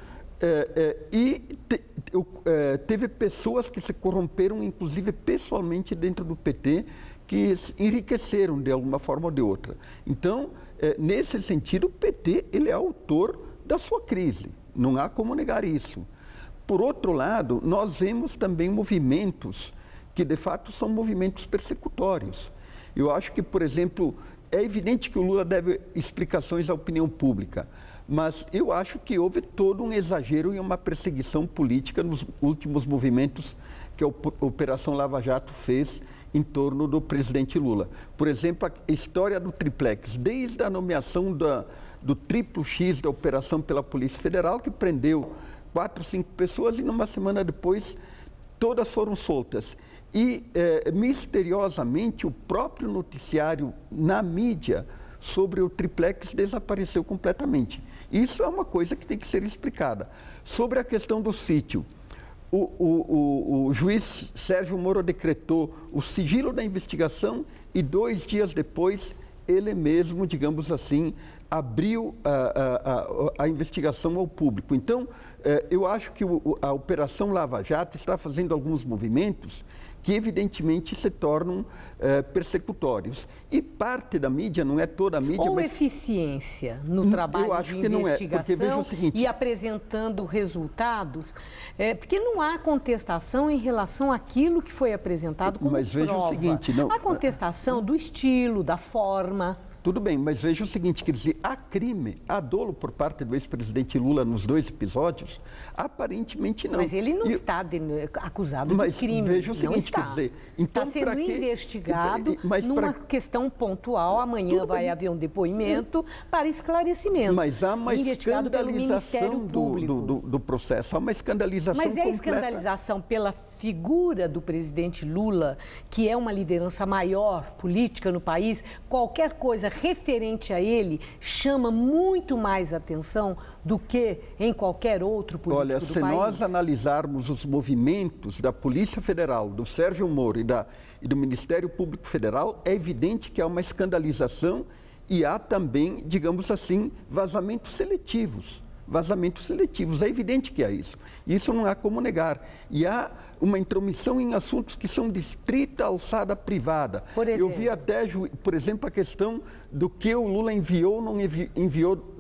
Teve pessoas que se corromperam, inclusive pessoalmente dentro do PT, que enriqueceram de alguma forma ou de outra. Então, nesse sentido, o PT ele é autor da sua crise, não há como negar isso. Por outro lado, nós vemos também movimentos que de fato são movimentos persecutórios. Eu acho que, por exemplo, é evidente que o Lula deve explicações à opinião pública, mas eu acho que houve todo um exagero e uma perseguição política nos últimos movimentos que a Operação Lava Jato fez em torno do presidente Lula. Por exemplo, a história do triplex, desde a nomeação do triplo X da operação pela Polícia Federal, que prendeu 4, 5 pessoas e numa semana depois todas foram soltas. E, misteriosamente, o próprio noticiário na mídia sobre o triplex desapareceu completamente. Isso é uma coisa que tem que ser explicada. Sobre a questão do sítio, o juiz Sérgio Moro decretou o sigilo da investigação e 2 dias depois ele mesmo, digamos assim, abriu a investigação ao público. Então, eu acho que a Operação Lava Jato está fazendo alguns movimentos que evidentemente se tornam persecutórios. E parte da mídia, não é toda a mídia... Ou eficiência no trabalho de investigação e apresentando resultados, porque não há contestação em relação àquilo que foi apresentado como prova. Mas veja o seguinte... Há contestação do estilo, da forma... Tudo bem, mas veja o seguinte, quer dizer, há crime, há dolo por parte do ex-presidente Lula nos 2 episódios? Aparentemente não. Mas ele não está acusado de crime. Veja o seguinte, quer dizer... Então, está sendo investigado numa questão pontual. Amanhã vai haver um depoimento para esclarecimento. Mas há uma escandalização do processo, há uma escandalização completa. Mas é escandalização pela figura do presidente Lula, que é uma liderança maior política no país, qualquer coisa referente a ele chama muito mais atenção do que em qualquer outro político Olha, do se país? nós analisarmos os movimentos da Polícia Federal, do Sérgio Moro e do Ministério Público Federal, é evidente que há uma escandalização e há também, digamos assim, vazamentos seletivos. Vazamentos seletivos, é evidente que há isso. Isso não há como negar. E há uma intromissão em assuntos que são de estrita alçada privada. Por exemplo? Eu vi até, por exemplo, a questão do que o Lula enviou ou não enviou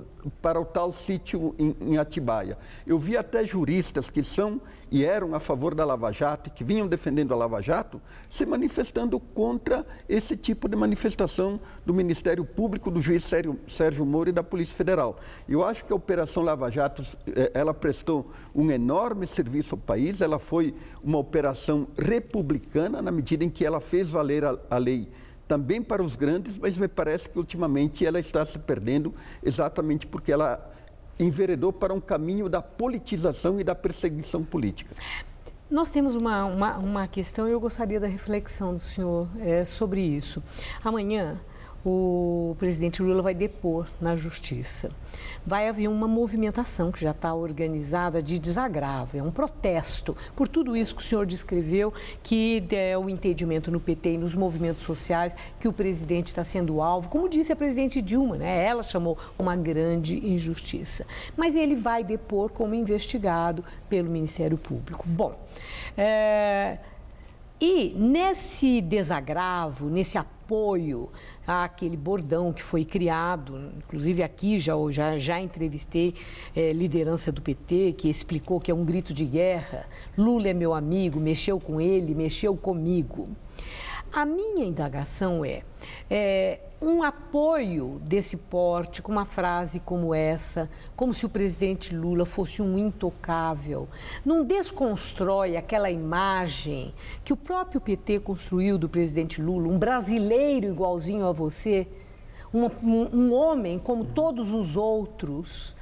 para o tal sítio em Atibaia. Eu vi até juristas que são e eram a favor da Lava Jato, que vinham defendendo a Lava Jato, se manifestando contra esse tipo de manifestação do Ministério Público, do juiz Sérgio Moro e da Polícia Federal. Eu acho que a Operação Lava Jato, ela prestou um enorme serviço ao país, ela foi uma operação republicana, na medida em que ela fez valer a lei também para os grandes, mas me parece que ultimamente ela está se perdendo exatamente porque ela enveredou para um caminho da politização e da perseguição política. Nós temos uma questão e eu gostaria da reflexão do senhor sobre isso. Amanhã, o presidente Lula vai depor na Justiça. Vai haver uma movimentação que já está organizada de desagravo, é um protesto por tudo isso que o senhor descreveu, que é o entendimento no PT e nos movimentos sociais, que o presidente está sendo alvo, como disse a presidente Dilma, né? Ela chamou uma grande injustiça. Mas ele vai depor como investigado pelo Ministério Público. Bom, e nesse desagravo, nesse apoio àquele bordão que foi criado, inclusive aqui já entrevistei liderança do PT, que explicou que é um grito de guerra, Lula é meu amigo, mexeu com ele, mexeu comigo. A minha indagação é um apoio desse porte, com uma frase como essa, como se o presidente Lula fosse um intocável, não desconstrói aquela imagem que o próprio PT construiu do presidente Lula, um brasileiro igualzinho a você, um homem como todos os outros.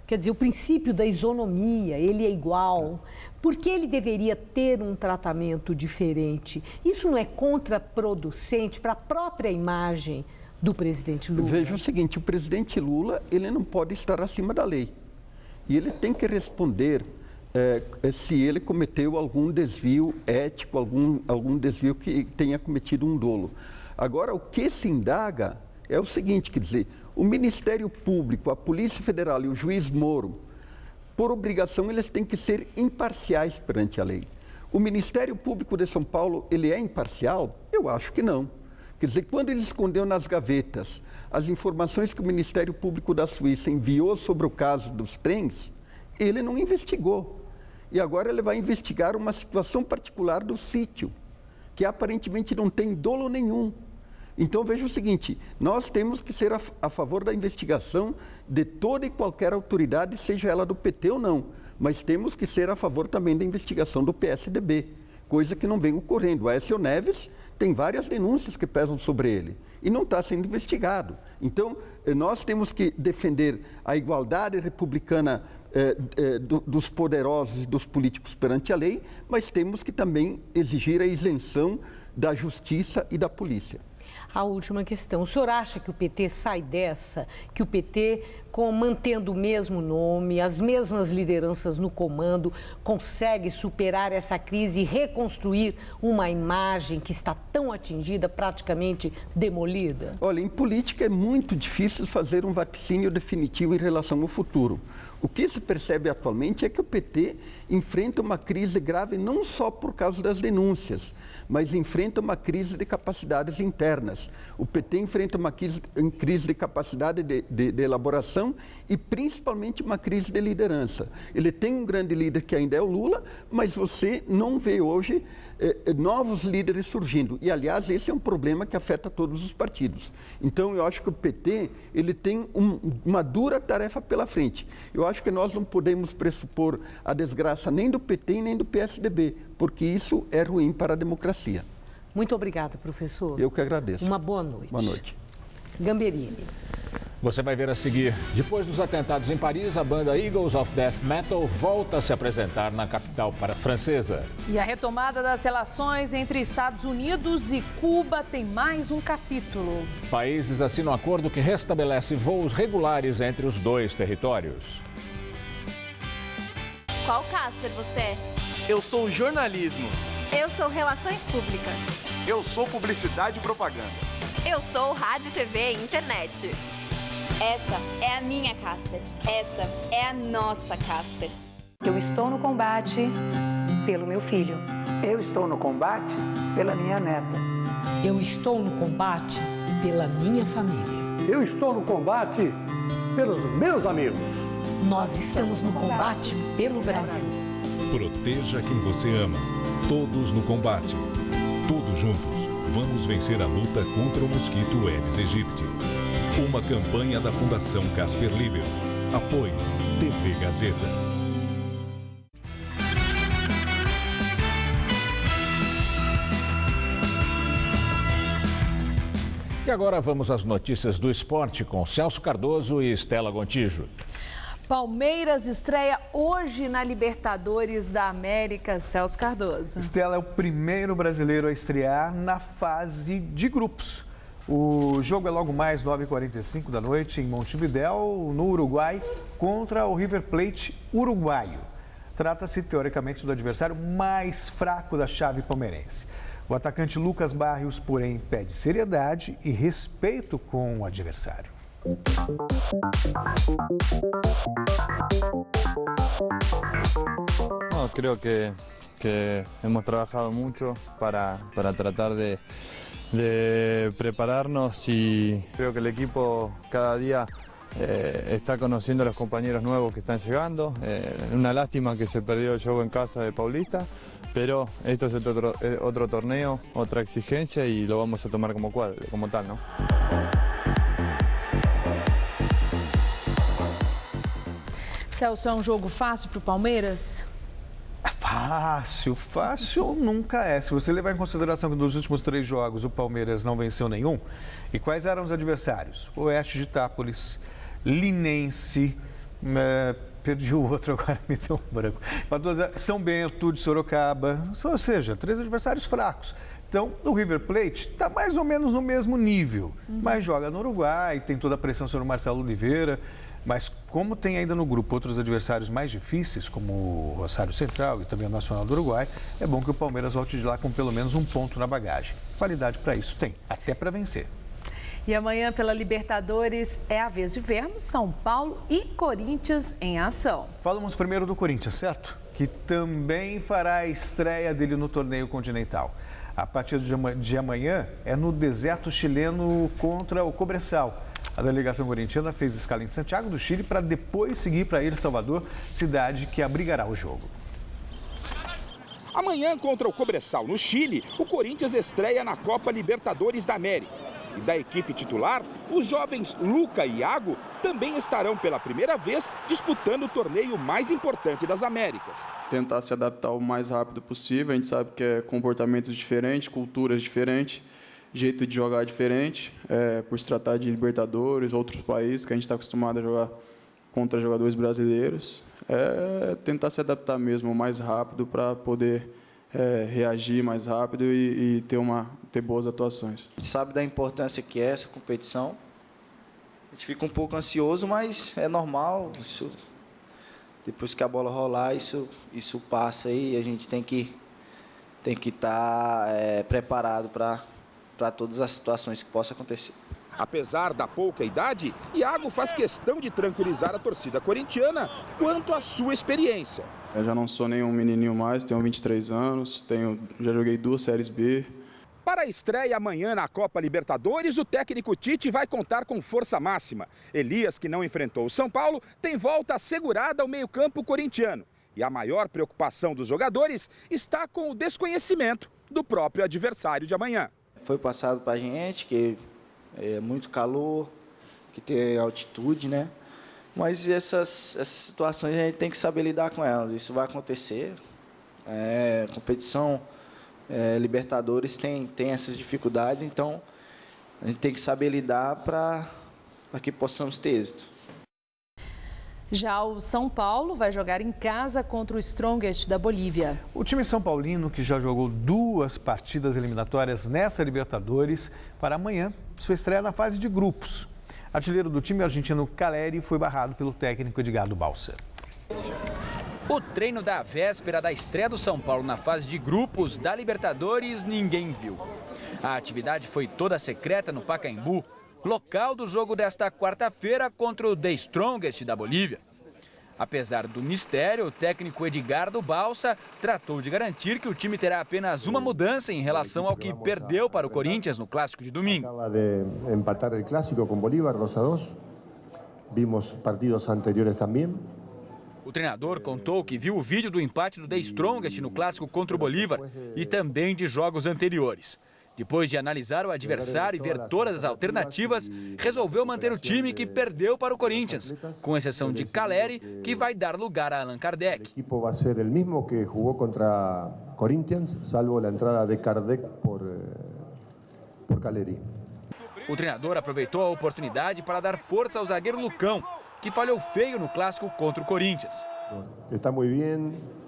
Quer dizer, o princípio da isonomia, ele é igual. Por que ele deveria ter um tratamento diferente? Isso não é contraproducente para a própria imagem do presidente Lula? Veja o seguinte, o presidente Lula, ele não pode estar acima da lei. E ele tem que responder se ele cometeu algum desvio ético, algum desvio que tenha cometido um dolo. Agora, o que se indaga é o seguinte, quer dizer, o Ministério Público, a Polícia Federal e o juiz Moro, por obrigação, eles têm que ser imparciais perante a lei. O Ministério Público de São Paulo, ele é imparcial? Eu acho que não. Quer dizer, quando ele escondeu nas gavetas as informações que o Ministério Público da Suíça enviou sobre o caso dos trens, ele não investigou. E agora ele vai investigar uma situação particular do sítio, que aparentemente não tem dolo nenhum. Então, veja o seguinte, nós temos que ser a favor da investigação de toda e qualquer autoridade, seja ela do PT ou não, mas temos que ser a favor também da investigação do PSDB, coisa que não vem ocorrendo. O Aécio Neves tem várias denúncias que pesam sobre ele e não está sendo investigado. Então, nós temos que defender a igualdade republicana dos poderosos e dos políticos perante a lei, mas temos que também exigir a isenção da justiça e da polícia. A última questão, o senhor acha que o PT sai dessa, que o PT, mantendo o mesmo nome, as mesmas lideranças no comando, consegue superar essa crise e reconstruir uma imagem que está tão atingida, praticamente demolida? Olha, em política é muito difícil fazer um vaticínio definitivo em relação ao futuro. O que se percebe atualmente é que o PT enfrenta uma crise grave não só por causa das denúncias, mas enfrenta uma crise de capacidades internas. O PT enfrenta uma crise de capacidade de elaboração e principalmente uma crise de liderança. Ele tem um grande líder que ainda é o Lula, mas você não vê hoje novos líderes surgindo. E, aliás, esse é um problema que afeta todos os partidos. Então, eu acho que o PT ele tem uma dura tarefa pela frente. Eu acho que nós não podemos pressupor a desgraça nem do PT nem do PSDB, porque isso é ruim para a democracia. Muito obrigada, professor. Eu que agradeço. Uma boa noite. Boa noite. Gamberini. Você vai ver a seguir. Depois dos atentados em Paris, a banda Eagles of Death Metal volta a se apresentar na capital francesa. E a retomada das relações entre Estados Unidos e Cuba tem mais um capítulo. Países assinam acordo que restabelece voos regulares entre os dois territórios. Qual Casper você é? Eu sou jornalismo. Eu sou Relações Públicas. Eu sou publicidade e propaganda. Eu sou Rádio, TV e Internet. Essa é a minha Casper. Essa é a nossa Casper. Eu estou no combate pelo meu filho. Eu estou no combate pela minha neta. Eu estou no combate pela minha família. Eu estou no combate pelos meus amigos. Nós estamos no combate pelo Brasil. Proteja quem você ama. Todos no combate. Todos juntos, vamos vencer a luta contra o mosquito Aedes aegypti. Uma campanha da Fundação Casper Libero. Apoio TV Gazeta. E agora vamos às notícias do esporte com Celso Cardoso e Estela Gontijo. Palmeiras estreia hoje na Libertadores da América. Celso Cardoso. Estela é o primeiro brasileiro a estrear na fase de grupos. O jogo é logo mais 9h45 da noite em Montevidéu, no Uruguai, contra o River Plate uruguaio. Trata-se, teoricamente, do adversário mais fraco da chave palmeirense. O atacante Lucas Barrios, porém, pede seriedade e respeito com o adversário. No, creo que hemos trabajado mucho para tratar de prepararnos y creo que el equipo cada día está conociendo a los compañeros nuevos que están llegando. Una lástima que se perdió el juego en casa de Paulista, pero esto es otro torneo, otra exigencia y lo vamos a tomar como tal, ¿no? Celso, é um jogo fácil para o Palmeiras? Fácil nunca é. Se você levar em consideração que nos últimos 3 jogos o Palmeiras não venceu nenhum, e quais eram os adversários? Oeste de Itápolis, Linense, perdi o outro agora, me deu um branco. São Bento de Sorocaba, ou seja, 3 adversários fracos. Então, o River Plate está mais ou menos no mesmo nível, mas joga no Uruguai, tem toda a pressão sobre o Marcelo Oliveira. Mas como tem ainda no grupo outros adversários mais difíceis, como o Rosário Central e também o Nacional do Uruguai, é bom que o Palmeiras volte de lá com pelo menos um ponto na bagagem. Qualidade para isso tem, até para vencer. E amanhã, pela Libertadores, é a vez de vermos São Paulo e Corinthians em ação. Falamos primeiro do Corinthians, certo? Que também fará a estreia dele no torneio continental. A partida de amanhã é no deserto chileno contra o Cobressal. A delegação corintiana fez escala em Santiago do Chile para depois seguir para El Salvador, cidade que abrigará o jogo. Amanhã, contra o Cobressal, no Chile, o Corinthians estreia na Copa Libertadores da América. E da equipe titular, os jovens Luca e Iago também estarão pela primeira vez disputando o torneio mais importante das Américas. Tentar se adaptar o mais rápido possível, a gente sabe que é comportamentos diferentes, culturas diferentes, jeito de jogar diferente, por se tratar de Libertadores, outros países que a gente está acostumado a jogar contra jogadores brasileiros. Tentar se adaptar mesmo o mais rápido para poder reagir mais rápido e ter boas atuações. A gente sabe da importância que é essa competição. A gente fica um pouco ansioso, mas é normal. Depois que a bola rolar, isso passa e a gente tem que estar preparado para todas as situações que possam acontecer. Apesar da pouca idade, Iago faz questão de tranquilizar a torcida corintiana quanto à sua experiência. Eu já não sou nenhum menininho mais, tenho 23 anos, já joguei 2 Séries B. Para a estreia amanhã na Copa Libertadores, o técnico Tite vai contar com força máxima. Elias, que não enfrentou o São Paulo, tem volta assegurada ao meio-campo corintiano. E a maior preocupação dos jogadores está com o desconhecimento do próprio adversário de amanhã. Foi passado para a gente que é muito calor, que tem altitude, né? Mas essas situações a gente tem que saber lidar com elas. Isso vai acontecer. Competição Libertadores tem essas dificuldades, então a gente tem que saber lidar para para que possamos ter êxito. Já o São Paulo vai jogar em casa contra o Strongest da Bolívia. O time São Paulino, que já jogou 2 partidas eliminatórias nesta Libertadores, para amanhã, sua estreia na fase de grupos. Artilheiro do time argentino Caleri foi barrado pelo técnico Edgardo Balsa. O treino da véspera da estreia do São Paulo na fase de grupos da Libertadores ninguém viu. A atividade foi toda secreta no Pacaembu, local do jogo desta quarta-feira contra o The Strongest da Bolívia. Apesar do mistério, o técnico Edgardo Balsa tratou de garantir que o time terá apenas uma mudança em relação ao que perdeu para o Corinthians no clássico de domingo. Acaba de empatar o clássico com Bolívar 2-2. Vimos partidos anteriores também. O treinador contou que viu o vídeo do empate do The Strongest no clássico contra o Bolívar e também de jogos anteriores. Depois de analisar o adversário e ver todas as alternativas, resolveu manter o time que perdeu para o Corinthians, com exceção de Caleri, que vai dar lugar a Allan Kardec. O equipo vai ser o mesmo que jogou contra Corinthians, salvo a entrada de Kardec por Caleri. O treinador aproveitou a oportunidade para dar força ao zagueiro Lucão, que falhou feio no clássico contra o Corinthians. Está muito bem.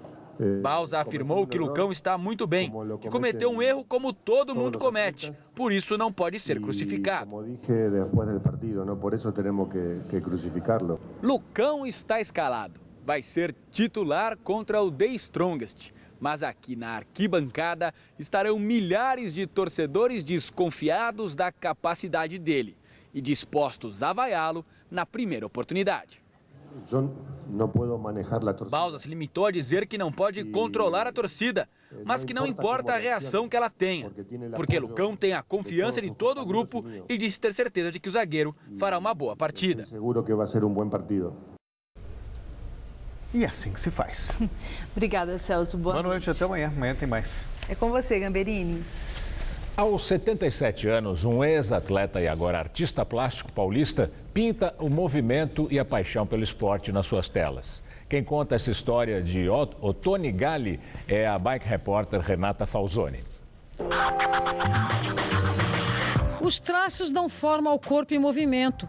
Balsa afirmou que Lucão está muito bem, que cometeu um erro como todo mundo comete, por isso não pode ser crucificado. Como dije depois do partido, por isso temos que crucificá-lo. Lucão está escalado, vai ser titular contra o The Strongest, mas aqui na arquibancada estarão milhares de torcedores desconfiados da capacidade dele e dispostos a vaiá-lo na primeira oportunidade. Balsa se limitou a dizer que não pode controlar a torcida, mas que não importa a reação que ela tenha, porque Lucão tem a confiança de todo o grupo e disse ter certeza de que o zagueiro fará uma boa partida. Seguro que vai ser um bom partido. E assim que se faz. Obrigada, Celso. Boa noite, até amanhã. Amanhã tem mais. É com você, Gamberini. Aos 77 anos, um ex-atleta e agora artista plástico paulista pinta o movimento e a paixão pelo esporte nas suas telas. Quem conta essa história de Ottoni Galli é a bike repórter Renata Falzoni. Os traços dão forma ao corpo em movimento.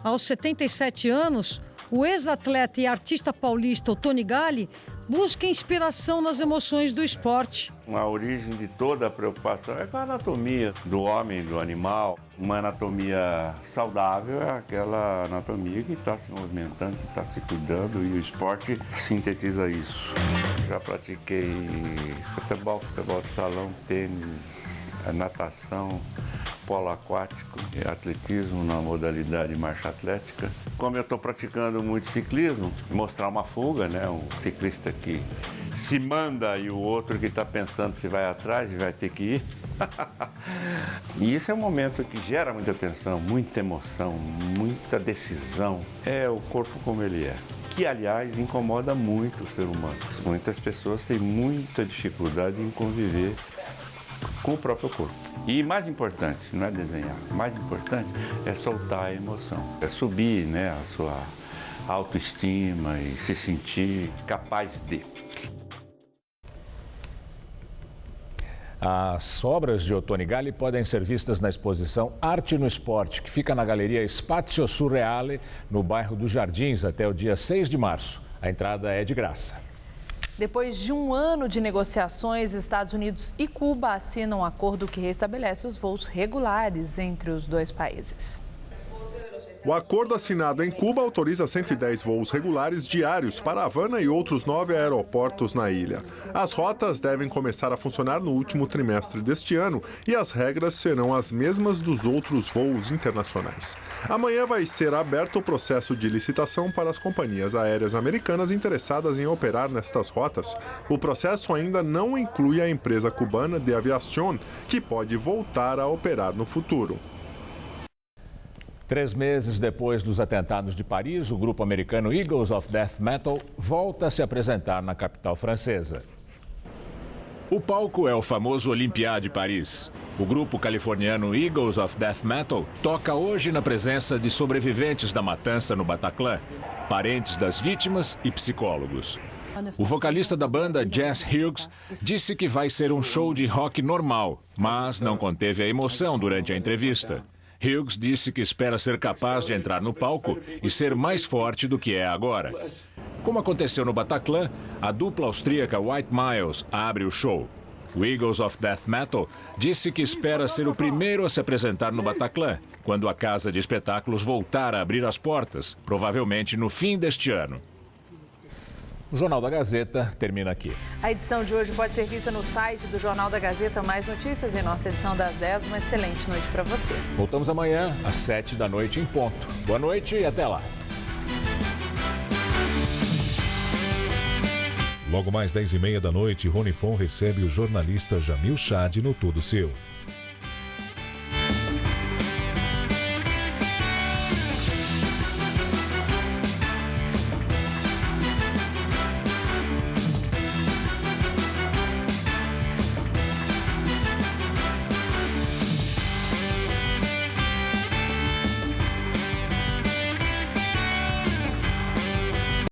Aos 77 anos, o ex-atleta e artista paulista Ottoni Galli busca inspiração nas emoções do esporte. A origem de toda a preocupação é com a anatomia do homem, do animal. Uma anatomia saudável é aquela anatomia que está se movimentando, que está se cuidando, e o esporte sintetiza isso. Já pratiquei futebol de salão, tênis, natação, polo aquático e atletismo na modalidade marcha atlética. Como eu estou praticando muito ciclismo, mostrar uma fuga, né? Um ciclista que se manda e o outro que está pensando se vai atrás e vai ter que ir. E isso é um momento que gera muita tensão, muita emoção, muita decisão. É o corpo como ele é. Que, aliás, incomoda muito o ser humano. Muitas pessoas têm muita dificuldade em conviver com o próprio corpo. E mais importante, não é desenhar, mais importante é soltar a emoção, é subir, né, a sua autoestima e se sentir capaz de. As obras de Ottoni Galli podem ser vistas na exposição Arte no Esporte, que fica na Galeria Spazio Surreale, no bairro dos Jardins, até o dia 6 de março. A entrada é de graça. Depois de um ano de negociações, Estados Unidos e Cuba assinam um acordo que restabelece os voos regulares entre os dois países. O acordo assinado em Cuba autoriza 110 voos regulares diários para Havana e outros 9 aeroportos na ilha. As rotas devem começar a funcionar no último trimestre deste ano e as regras serão as mesmas dos outros voos internacionais. Amanhã vai ser aberto o processo de licitação para as companhias aéreas americanas interessadas em operar nestas rotas. O processo ainda não inclui a empresa cubana de aviação, que pode voltar a operar no futuro. 3 meses depois dos atentados de Paris, o grupo americano Eagles of Death Metal volta a se apresentar na capital francesa. O palco é o famoso Olympia de Paris. O grupo californiano Eagles of Death Metal toca hoje na presença de sobreviventes da matança no Bataclan, parentes das vítimas e psicólogos. O vocalista da banda, Jess Hughes, disse que vai ser um show de rock normal, mas não conteve a emoção durante a entrevista. Hughes disse que espera ser capaz de entrar no palco e ser mais forte do que é agora. Como aconteceu no Bataclan, a dupla austríaca White Miles abre o show. O Eagles of Death Metal disse que espera ser o primeiro a se apresentar no Bataclan, quando a casa de espetáculos voltar a abrir as portas, provavelmente no fim deste ano. O Jornal da Gazeta termina aqui. A edição de hoje pode ser vista no site do Jornal da Gazeta. Mais notícias em nossa edição das 10. Uma excelente noite para você. Voltamos amanhã às 7 da noite em ponto. Boa noite e até lá. Logo mais 10h30 da noite, Rony Fon recebe o jornalista Jamil Chad no Tudo Seu.